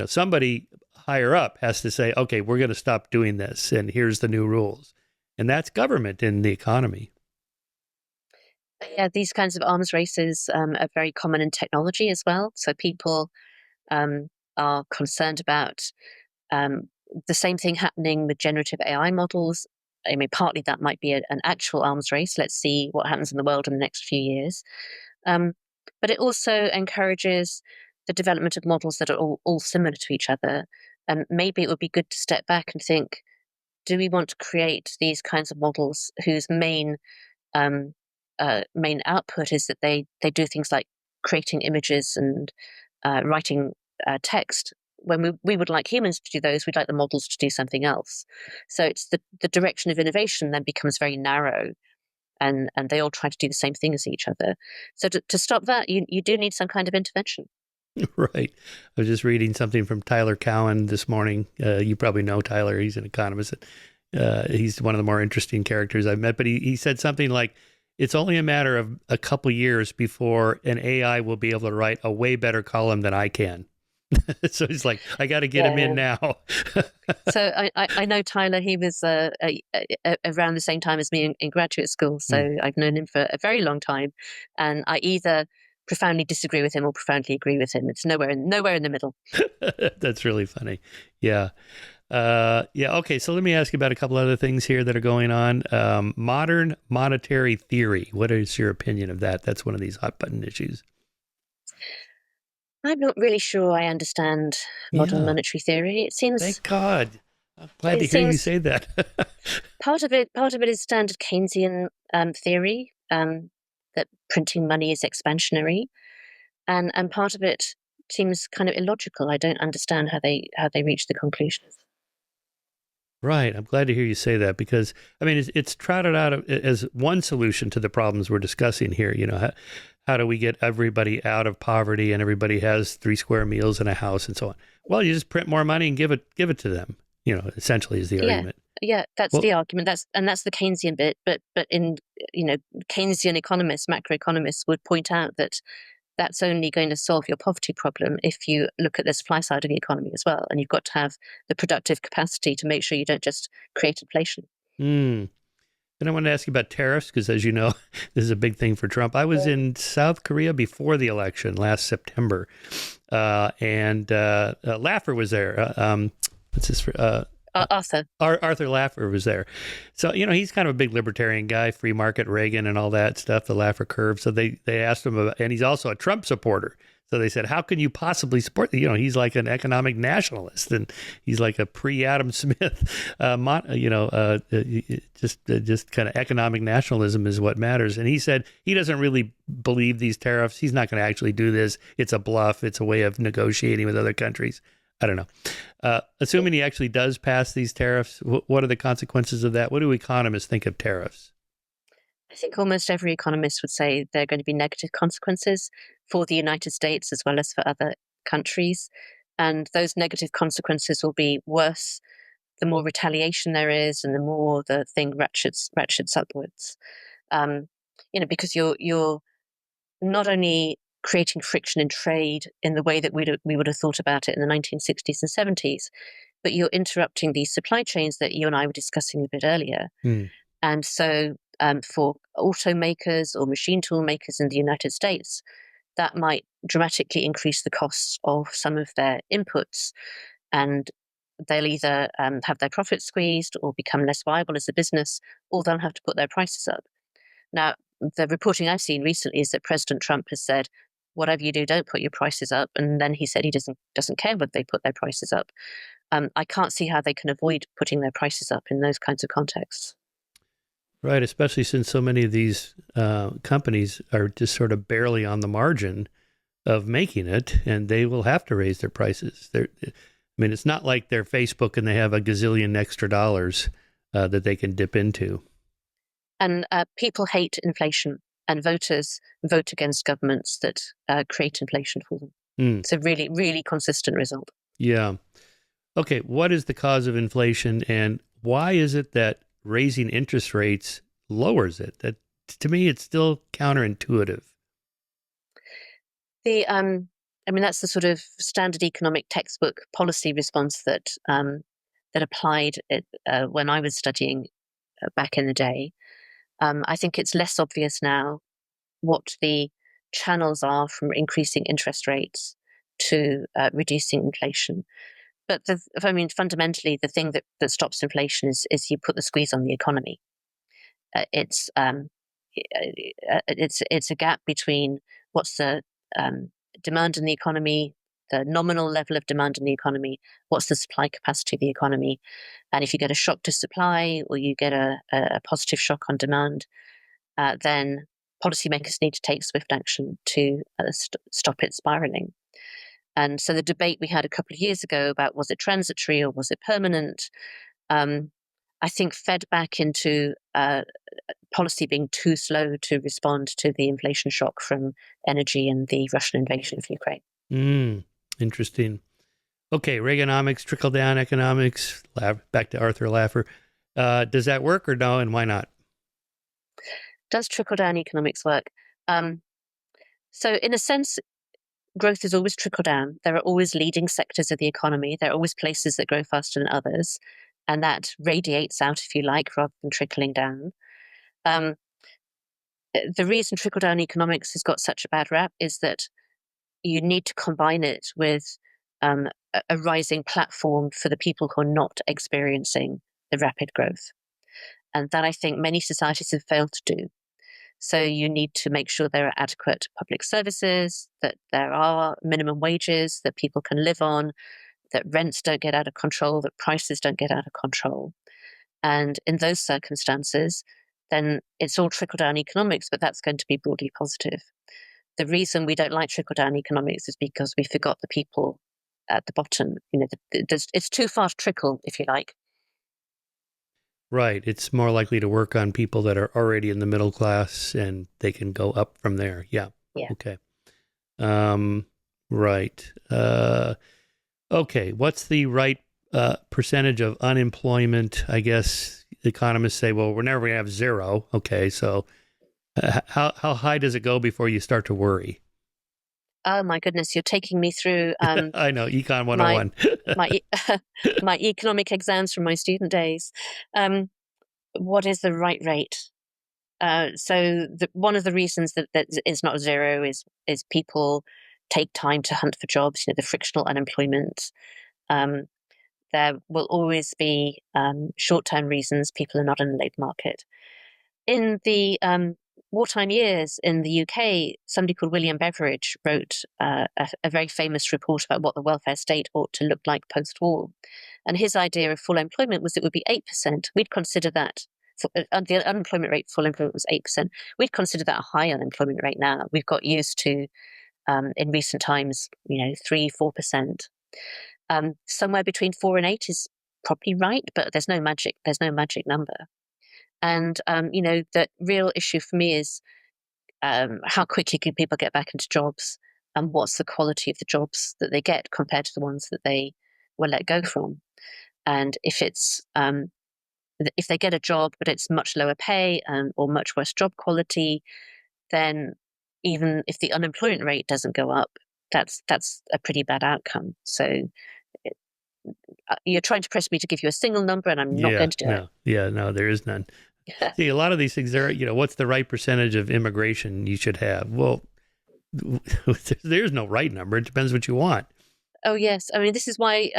somebody higher up has to say, okay, we're going to stop doing this, and here's the new rules. And that's government in the economy. Yeah, these kinds of arms races are very common in technology as well. So people are concerned about the same thing happening with generative AI models. I mean, partly that might be an actual arms race. Let's see what happens in the world in the next few years. But it also encourages the development of models that are all similar to each other. And maybe it would be good to step back and think, do we want to create these kinds of models whose main output is that they do things like creating images and writing text? When we would like humans to do those, we'd like the models to do something else. So it's the direction of innovation then becomes very narrow, and they all try to do the same thing as each other. So to stop that, you do need some kind of intervention. Right. I was just reading something from Tyler Cowen this morning. You probably know Tyler. He's an economist. He's one of the more interesting characters I've met. But he said something like, it's only a matter of a couple years before an AI will be able to write a way better column than I can. So he's like, I got to get him in now. So I know Tyler. He was around the same time as me in graduate school. So I've known him for a very long time, and I either profoundly disagree with him or profoundly agree with him. It's nowhere in the middle. That's really funny. Yeah. Yeah. Okay. So let me ask you about a couple other things here that are going on. Modern monetary theory. What is your opinion of that? That's one of these hot button issues. I'm not really sure I understand modern monetary theory. It seems. Thank God. I'm glad to hear you say that. Part of it is standard Keynesian theory that printing money is expansionary, and part of it seems kind of illogical. I don't understand how they reach the conclusions. Right. I'm glad to hear you say that because, I mean, it's trotted out as one solution to the problems we're discussing here. You know, how do we get everybody out of poverty and everybody has 3 square meals and a house and so on? Well, you just print more money and give it to them. You know, essentially is the argument. Yeah, that's the argument. That's the Keynesian bit. But in Keynesian economists, macroeconomists would point out that that's only going to solve your poverty problem if you look at the supply side of the economy as well. And you've got to have the productive capacity to make sure you don't just create inflation. And I want to ask you about tariffs, because as you know, this is a big thing for Trump. I was in South Korea before the election last September, and Laffer was there. What's his Arthur. Arthur Laffer was there. So, you know, he's kind of a big libertarian guy, free market, Reagan and all that stuff, the Laffer curve. So they asked him about, and he's also a Trump supporter. So they said, how can you possibly support, you know, he's like an economic nationalist and he's like a pre-Adam Smith, just kind of economic nationalism is what matters. And he said he doesn't really believe these tariffs. He's not going to actually do this. It's a bluff. It's a way of negotiating with other countries. I don't know. Assuming he actually does pass these tariffs, what are the consequences of that? What do economists think of tariffs? I think almost every economist would say there are going to be negative consequences for the United States as well as for other countries. And those negative consequences will be worse the more retaliation there is and the more the thing ratchets upwards. Because you're not only creating friction in trade in the way that we would have thought about it in the 1960s and 70s, but you're interrupting these supply chains that you and I were discussing a bit earlier. And so for automakers or machine tool makers in the United States, that might dramatically increase the costs of some of their inputs. And they'll either have their profits squeezed or become less viable as a business, or they'll have to put their prices up. Now, the reporting I've seen recently is that President Trump has said, whatever you do, don't put your prices up. And then he said he doesn't care whether they put their prices up. I can't see how they can avoid putting their prices up in those kinds of contexts. Right, especially since so many of these companies are just sort of barely on the margin of making it, and they will have to raise their prices. It's not like they're Facebook and they have a gazillion extra dollars that they can dip into. And people hate inflation, and voters vote against governments that create inflation for them. It's a really, really consistent result. Yeah. Okay, what is the cause of inflation, and why is it that raising interest rates lowers it? That, to me, it's still counterintuitive. That's the sort of standard economic textbook policy response that applied when I was studying back in the day. I think it's less obvious now what the channels are from increasing interest rates to reducing inflation. But fundamentally, the thing that stops inflation is you put the squeeze on the economy. It's a gap between what's the demand in the economy, the nominal level of demand in the economy, what's the supply capacity of the economy. And if you get a shock to supply or you get a positive shock on demand, then policymakers need to take swift action to stop it spiraling. And so the debate we had a couple of years ago about was it transitory or was it permanent, I think fed back into policy being too slow to respond to the inflation shock from energy and the Russian invasion of Ukraine. Interesting. Okay, Reaganomics, trickle-down economics, back to Arthur Laffer. Does that work or no, and why not? Does trickle-down economics work? So in a sense, growth is always trickle down. There are always leading sectors of the economy. There are always places that grow faster than others, and that radiates out, if you like, rather than trickling down. Um, the reason trickle down economics has got such a bad rap is that you need to combine it with a rising platform for the people who are not experiencing the rapid growth. And that I think many societies have failed to do. So you need to make sure there are adequate public services, that there are minimum wages that people can live on, that rents don't get out of control, that prices don't get out of control. And in those circumstances, then it's all trickle down economics, but that's going to be broadly positive. The reason we don't like trickle down economics is because we forgot the people at the bottom. It's too far to trickle, if you like. Right. It's more likely to work on people that are already in the middle class, and they can go up from there. Yeah. Yeah. Okay. Right. Okay. What's the right percentage of unemployment? I guess economists say, well, we're never going to have zero. Okay. So how high does it go before you start to worry? Oh my goodness, you're taking me through I know, Econ 101. my economic exams from my student days. What is the right rate? One of the reasons that it's not zero is people take time to hunt for jobs. The frictional unemployment. There will always be short-term reasons people are not in the labour market. In the wartime years in the UK, somebody called William Beveridge wrote a very famous report about what the welfare state ought to look like post-war. And his idea of full employment was it would be 8%. We'd consider that, the unemployment rate for full employment was 8%. We'd consider that a high unemployment rate now. We've got used to, in recent times, 3-4%. Somewhere between 4 and 8 is probably right, but there's no magic number. And, the real issue for me is how quickly can people get back into jobs, and what's the quality of the jobs that they get compared to the ones that they were let go from. And if it's if they get a job but it's much lower pay or much worse job quality, then even if the unemployment rate doesn't go up, that's a pretty bad outcome. So you're trying to press me to give you a single number, and I'm not going to do it. Yeah, no, there is none. See, a lot of these things are, what's the right percentage of immigration you should have? Well, there's no right number. It depends what you want. Oh, yes. I mean, this is why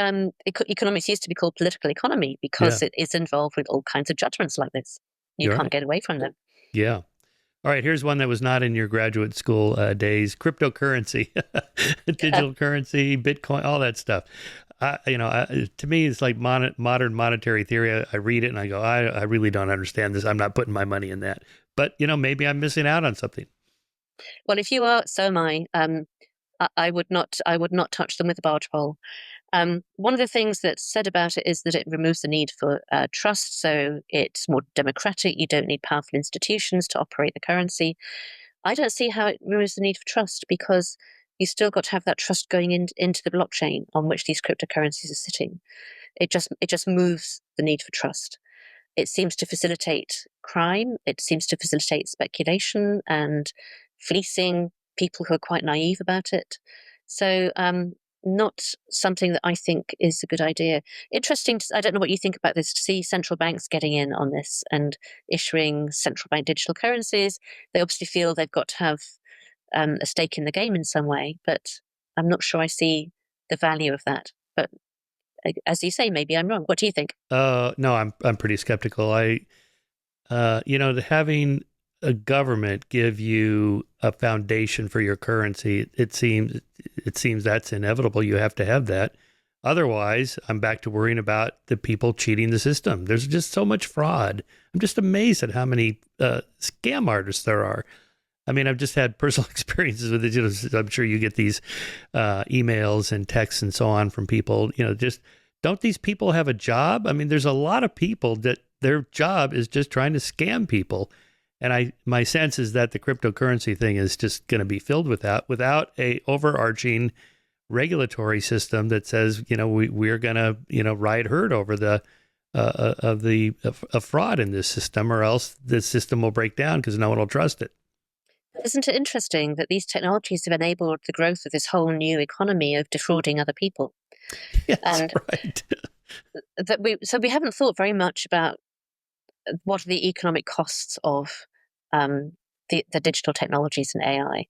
economics used to be called political economy, because it is involved with all kinds of judgments like this. You can't get away from them. Yeah. All right. Here's one that was not in your graduate school days: cryptocurrency, digital currency, Bitcoin, all that stuff. To me, it's like modern monetary theory. I read it and I go, I really don't understand this. I'm not putting my money in that. But, maybe I'm missing out on something. Well, if you are, so am I. I would not touch them with a barge pole. One of the things that's said about it is that it removes the need for trust. So it's more democratic. You don't need powerful institutions to operate the currency. I don't see how it removes the need for trust, because you still got to have that trust going into the blockchain on which these cryptocurrencies are sitting. It just moves the need for trust. It seems to facilitate crime. It seems to facilitate speculation and fleecing people who are quite naive about it. So not something that I think is a good idea. Interesting, I don't know what you think about this, to see central banks getting in on this and issuing central bank digital currencies. They obviously feel they've got to have a stake in the game in some way, but I'm not sure I see the value of that. But as you say, maybe I'm wrong. What do you think? No, I'm pretty skeptical. Having a government give you a foundation for your currency, it seems that's inevitable. You have to have that. Otherwise, I'm back to worrying about the people cheating the system. There's just so much fraud. I'm just amazed at how many scam artists there are. I mean, I've just had personal experiences with it. I'm sure you get these emails and texts and so on from people, just, don't these people have a job? I mean, there's a lot of people that their job is just trying to scam people. And my sense is that the cryptocurrency thing is just going to be filled with that, without a overarching regulatory system that says, we're going to, ride herd over the fraud in this system, or else the system will break down because no one will trust it. Isn't it interesting that these technologies have enabled the growth of this whole new economy of defrauding other people? Yes, And right. that we haven't thought very much about what are the economic costs of um, the digital technologies and AI.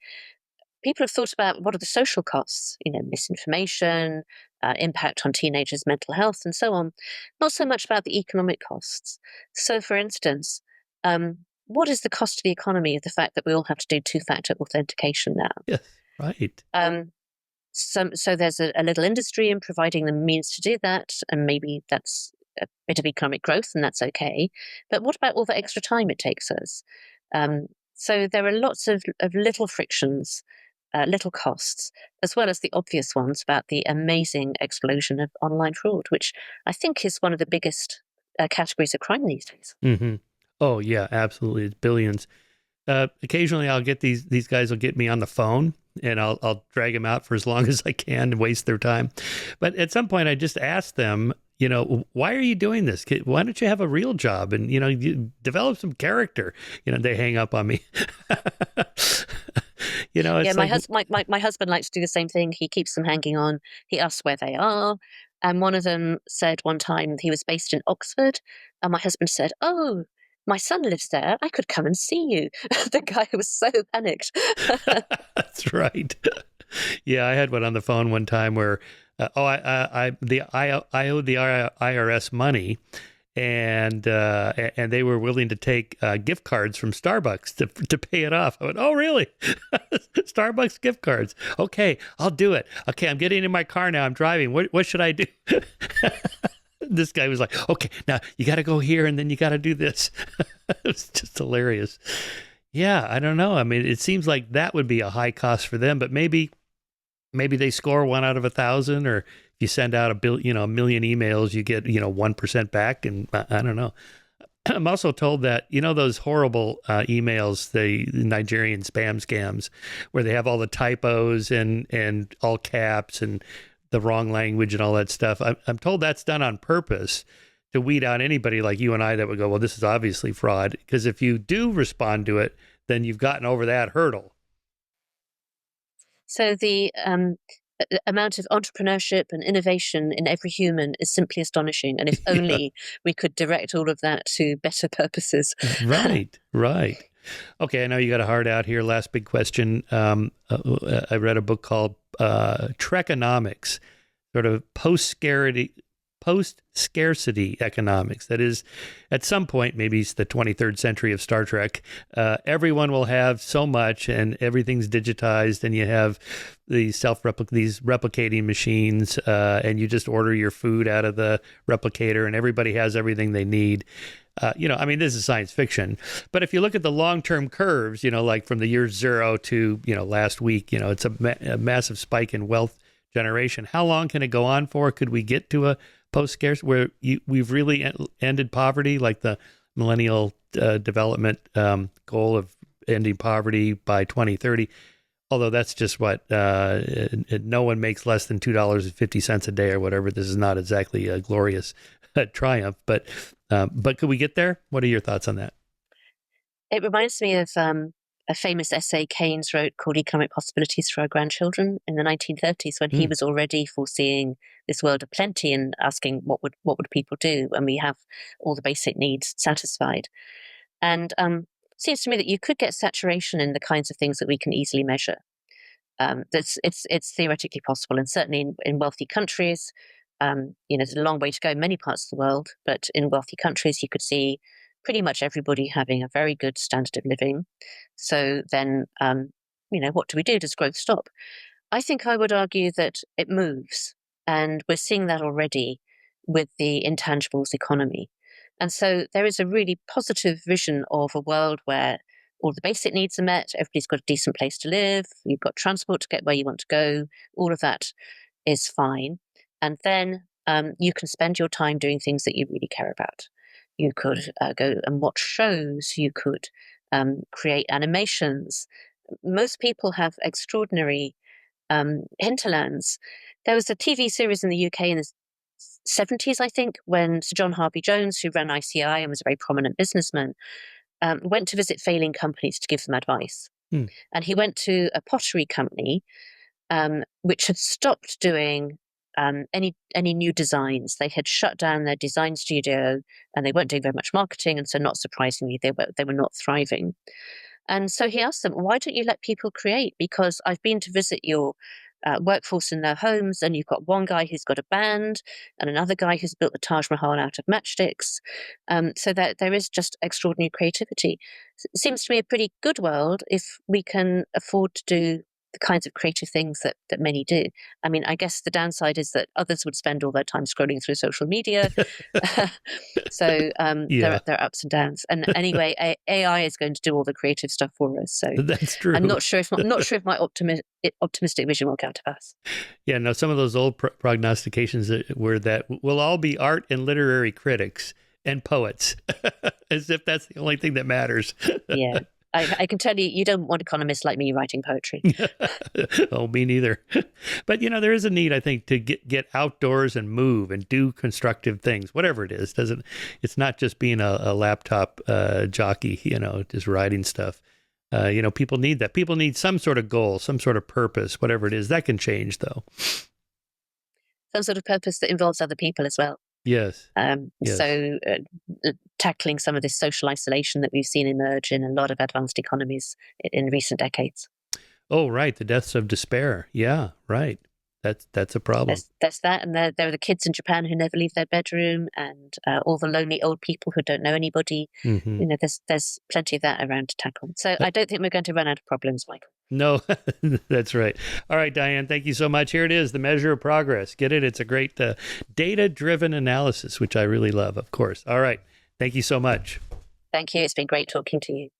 People have thought about what are the social costs, misinformation, impact on teenagers' mental health, and so on. Not so much about the economic costs. So, for instance, what is the cost to the economy of the fact that we all have to do two-factor authentication now? Yes, right. So there's a little industry in providing the means to do that, and maybe that's a bit of economic growth, and that's okay. But what about all the extra time it takes us? So there are lots of little frictions, little costs, as well as the obvious ones about the amazing explosion of online fraud, which I think is one of the biggest categories of crime these days. Mm-hmm. Oh, yeah, absolutely. It's billions. Occasionally I'll get these guys will get me on the phone and I'll drag them out for as long as I can and waste their time. But at some point I just ask them, why are you doing this? Why don't you have a real job and, you develop some character? They hang up on me. It's my husband likes to do the same thing. He keeps them hanging on. He asks where they are. And one of them said one time he was based in Oxford. And my husband said, "Oh, my son lives there. I could come and see you." The guy was so panicked. That's right. Yeah, I had one on the phone one time where, I owed the IRS money, and they were willing to take gift cards from Starbucks to pay it off. I went, "Oh, really? Starbucks gift cards? Okay, I'll do it. Okay, I'm getting in my car now. I'm driving. What should I do?" This guy was like, "Okay, now you got to go here and then you got to do this." It was just hilarious. Yeah, I don't know. I mean, it seems like that would be a high cost for them, but maybe they score 1 out of 1,000, or if you send out a million emails, you get 1% back, and I don't know. I'm also told that those horrible emails, the Nigerian spam scams, where they have all the typos and all caps and the wrong language and all that stuff. I'm told that's done on purpose to weed out anybody like you and I that would go, "Well, this is obviously fraud." Because if you do respond to it, then you've gotten over that hurdle. So the amount of entrepreneurship and innovation in every human is simply astonishing. And if Yeah. only we could direct all of that to better purposes. Right. Okay, I know you got a hard out here. Last big question. I read a book called Trekonomics, sort of post-scarcity economics. That is, at some point, maybe it's the 23rd century of Star Trek, everyone will have so much and everything's digitized, and you have these replicating machines, and you just order your food out of the replicator and everybody has everything they need. I mean, this is science fiction, but if you look at the long-term curves, like from the year 0 to, last week, it's a massive spike in wealth generation. How long can it go on for? Could we get to a post-scarce where we've really ended poverty, like the millennial development goal of ending poverty by 2030? Although that's just what no one makes less than $2.50 a day or whatever. This is not exactly a glorious triumph, but could we get there? What are your thoughts on that? It reminds me of a famous essay Keynes wrote called Economic Possibilities for Our Grandchildren in the 1930s, when he was already foreseeing this world of plenty and asking what would people do when we have all the basic needs satisfied. And it seems to me that you could get saturation in the kinds of things that we can easily measure. It's theoretically possible, and certainly in wealthy countries, there's a long way to go in many parts of the world, but in wealthy countries, you could see pretty much everybody having a very good standard of living. So then, what do we do? Does growth stop? I think I would argue that it moves, and we're seeing that already with the intangibles economy. And so there is a really positive vision of a world where all the basic needs are met, everybody's got a decent place to live, you've got transport to get where you want to go, all of that is fine. And then you can spend your time doing things that you really care about. You could go and watch shows, you could create animations. Most people have extraordinary hinterlands. There was a TV series in the UK in the 70s, I think, when Sir John Harvey-Jones, who ran ICI and was a very prominent businessman, went to visit failing companies to give them advice. And he went to a pottery company, which had stopped doing any new designs. They had shut down their design studio, and they weren't doing very much marketing. And so, not surprisingly, they were not thriving. And so he asked them, "Why don't you let people create? Because I've been to visit your workforce in their homes, and you've got one guy who's got a band and another guy who's built the Taj Mahal out of matchsticks. So that there is just extraordinary creativity. It seems to me a pretty good world if we can afford to do the kinds of creative things that many do. I mean, I guess the downside is that others would spend all their time scrolling through social media. So there are ups and downs. And anyway, AI is going to do all the creative stuff for us. So that's true. I'm not sure if my optimistic vision will come to pass. Yeah, no, some of those old prognostications were that we'll all be art and literary critics and poets, as if that's the only thing that matters. Yeah. I can tell you don't want economists like me writing poetry. Oh, me neither. But, there is a need, I think, to get outdoors and move and do constructive things, whatever it is. It's not just being a laptop jockey, just writing stuff. People need that. People need some sort of goal, some sort of purpose, whatever it is. That can change, though. Some sort of purpose that involves other people as well. Yes. Yes. So tackling some of this social isolation that we've seen emerge in a lot of advanced economies in recent decades. Oh, right. The deaths of despair. Yeah, right. That's a problem. There's that. And there are the kids in Japan who never leave their bedroom, and all the lonely old people who don't know anybody. Mm-hmm. There's plenty of that around to tackle. So I don't think we're going to run out of problems, Michael. No, that's right. All right, Diane, thank you so much. Here it is, the measure of progress. Get it? It's a great data-driven analysis, which I really love, of course. All right. Thank you so much. Thank you. It's been great talking to you.